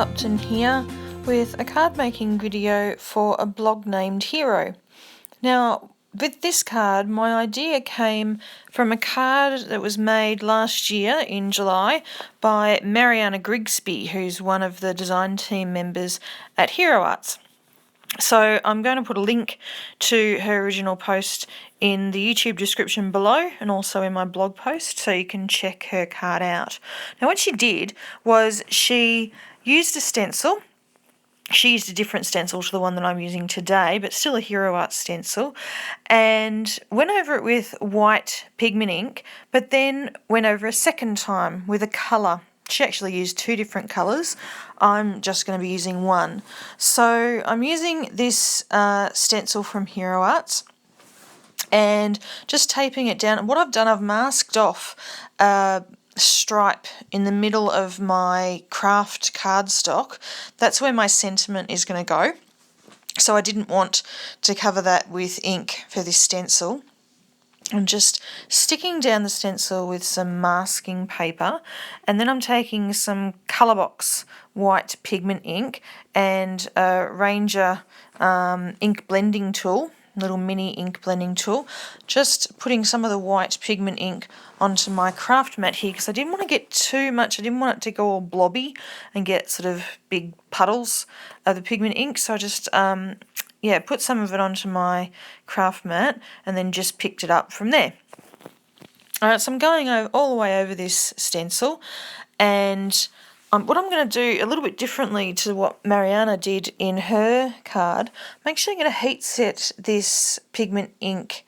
Upton here with a card making video for a blog named Hero. Now with this card, my idea came from a card that was made last year in July by Mariana Grigsby, who's one of the design team members at Hero Arts. So I'm going to put a link to her original post in the YouTube description below and also in my blog post so you can check her card out. Now what she did was she used a stencil. She used a different stencil to the one that I'm using today, but still a Hero Arts stencil, and went over it with white pigment ink, but then went over a second time with a colour. She actually used two different colours. I'm just going to be using one. So I'm using this stencil from Hero Arts and just taping it down. What I've done, I've masked off a stripe in the middle of my craft cardstock. That's where my sentiment is going to go. So I didn't want to cover that with ink for this stencil. I'm just sticking down the stencil with some masking paper, and then I'm taking some Colourbox white pigment ink and a Ranger ink blending tool, little mini ink blending tool, just putting some of the white pigment ink onto my craft mat here because I didn't want to get too much. I didn't want it to go all blobby and get sort of big puddles of the pigment ink, so I just put some of it onto my craft mat and then just picked it up from there. Alright, so I'm going all the way over this stencil, and what I'm going to do a little bit differently to what Mariana did in her card, I'm actually going to heat set this pigment ink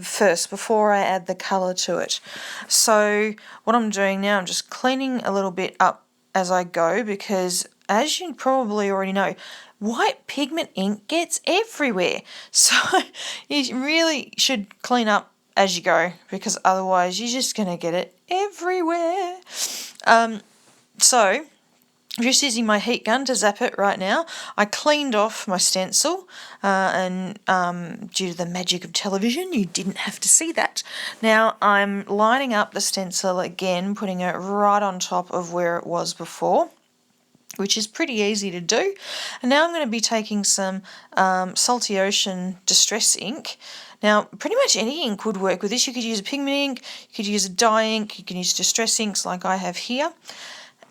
first before I add the colour to it. So what I'm doing now, I'm just cleaning a little bit up as I go because, as you probably already know, white pigment ink gets everywhere. So you really should clean up as you go because otherwise you're just going to get it everywhere. So I'm just using my heat gun to zap it right now. I cleaned off my stencil and due to the magic of television, you didn't have to see that. Now I'm lining up the stencil again, putting it right on top of where it was before, which is pretty easy to do. And now I'm going to be taking some Salty Ocean Distress ink. Now, pretty much any ink would work with this. You could use a pigment ink, you could use a dye ink, you can use distress inks like I have here.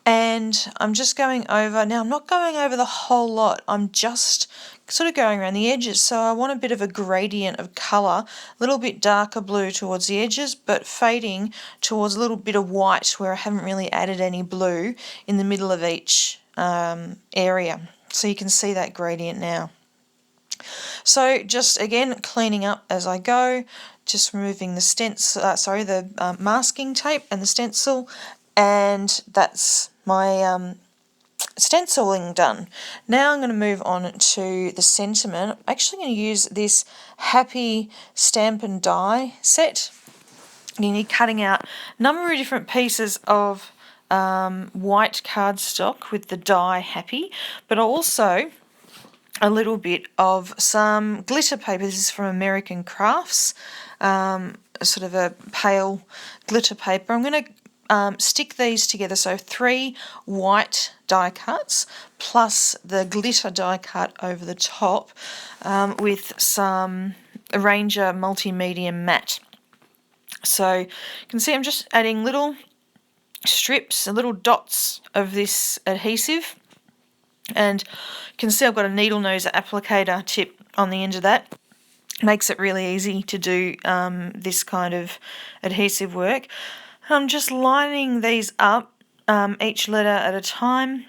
And I'm just going over, now I'm not going over the whole lot, I'm just sort of going around the edges. So I want a bit of a gradient of colour, a little bit darker blue towards the edges, but fading towards a little bit of white where I haven't really added any blue in the middle of each area. So you can see that gradient now. So just again cleaning up as I go, just removing the stencil, the masking tape and the stencil, and that's my stenciling done. Now I'm going to move on to the sentiment. I'm actually going to use this Happy Stamp and Die set. You need cutting out a number of different pieces of white cardstock with the die Happy, but also a little bit of some glitter paper. This is from American Crafts, sort of a pale glitter paper. I'm going to stick these together, so 3 white die cuts plus the glitter die cut over the top with some Ranger Multimedia Matte. So you can see I'm just adding little strips, little dots of this adhesive, and you can see I've got a needle nose applicator tip on the end of that. Makes it really easy to do this kind of adhesive work. I'm just lining these up, each letter at a time,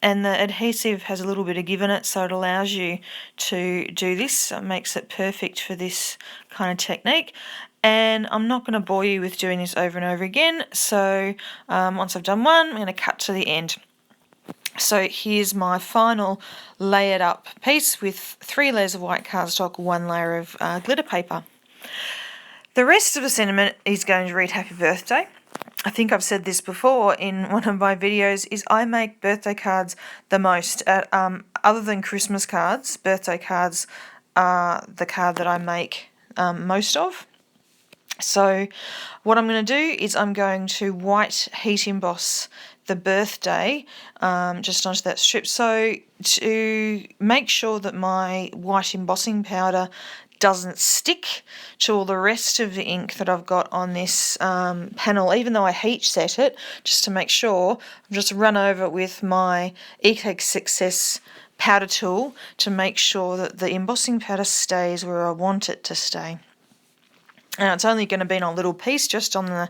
and the adhesive has a little bit of give in it, so it allows you to do this. So it makes it perfect for this kind of technique. And I'm not going to bore you with doing this over and over again, so once I've done one, I'm going to cut to the end. So here's my final layered up piece with 3 layers of white cardstock, 1 layer of glitter paper. The rest of the sentiment is going to read Happy Birthday. I think I've said this before in one of my videos, is I make birthday cards the most. Other than Christmas cards, birthday cards are the card that I make most of. So what I'm going to do is I'm going to white heat emboss the birthday just onto that strip. So to make sure that my white embossing powder doesn't stick to all the rest of the ink that I've got on this panel, even though I heat set it, just to make sure, I've just run over it with my Eco Success powder tool to make sure that the embossing powder stays where I want it to stay. Now it's only going to be on a little piece just on the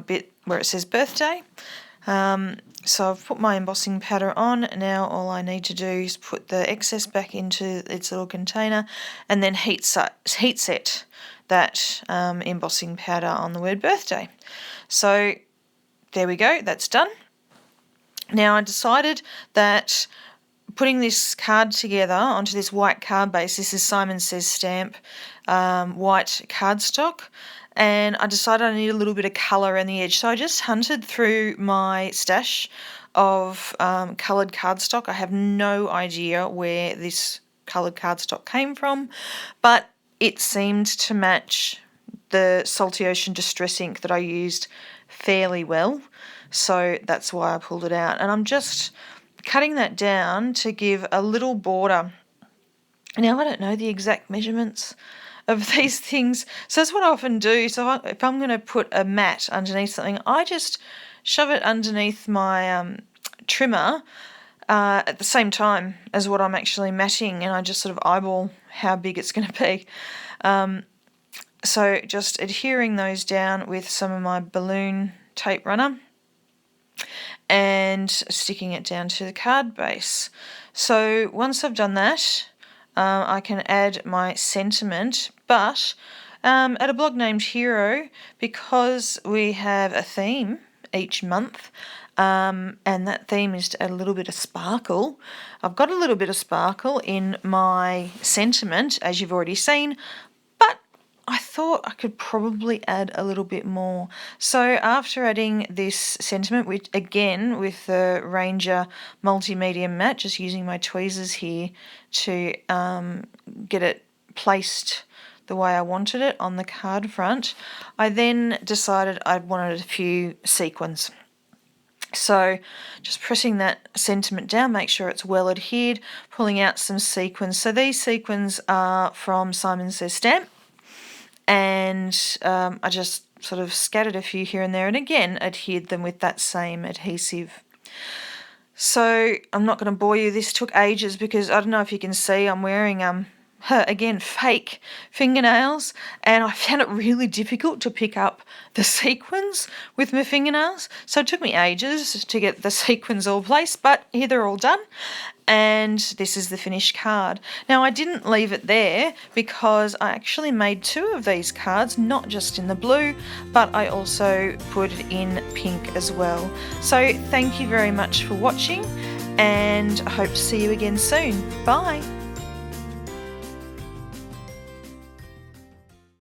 bit where it says birthday. So I've put my embossing powder on. Now all I need to do is put the excess back into its little container and then heat set that embossing powder on the word birthday. So there we go, that's done. Now I decided that putting this card together onto this white card base, this is Simon Says Stamp white cardstock, and I decided I need a little bit of colour around the edge. So I just hunted through my stash of coloured cardstock. I have no idea where this coloured cardstock came from, but it seemed to match the Salty Ocean Distress ink that I used fairly well. So that's why I pulled it out. And I'm just cutting that down to give a little border. Now I don't know the exact measurements of these things, so that's what I often do. So if I'm going to put a mat underneath something, I just shove it underneath my trimmer at the same time as what I'm actually matting, and I just sort of eyeball how big it's going to be. So just adhering those down with some of my balloon tape runner and sticking it down to the card base. So once I've done that, I can add my sentiment, but at a blog named Hero, because we have a theme each month, and that theme is to add a little bit of sparkle. I've got a little bit of sparkle in my sentiment, as you've already seen, but I thought I could probably add a little bit more. So after adding this sentiment, with the Ranger Multimedia Matte, just using my tweezers here to get it placed the way I wanted it on the card front, I then decided I wanted a few sequins. So just pressing that sentiment down, make sure it's well adhered, pulling out some sequins. So these sequins are from Simon Says Stamp, and I just sort of scattered a few here and there, and again adhered them with that same adhesive. So I'm not going to bore you. This took ages because I don't know if you can see, I'm wearing again fake fingernails, and I found it really difficult to pick up the sequins with my fingernails. So it took me ages to get the sequins all placed, but here they're all done. And this is the finished card. Now I didn't leave it there because I actually made 2 of these cards, not just in the blue, but I also put it in pink as well. So thank you very much for watching, and I hope to see you again soon. Bye.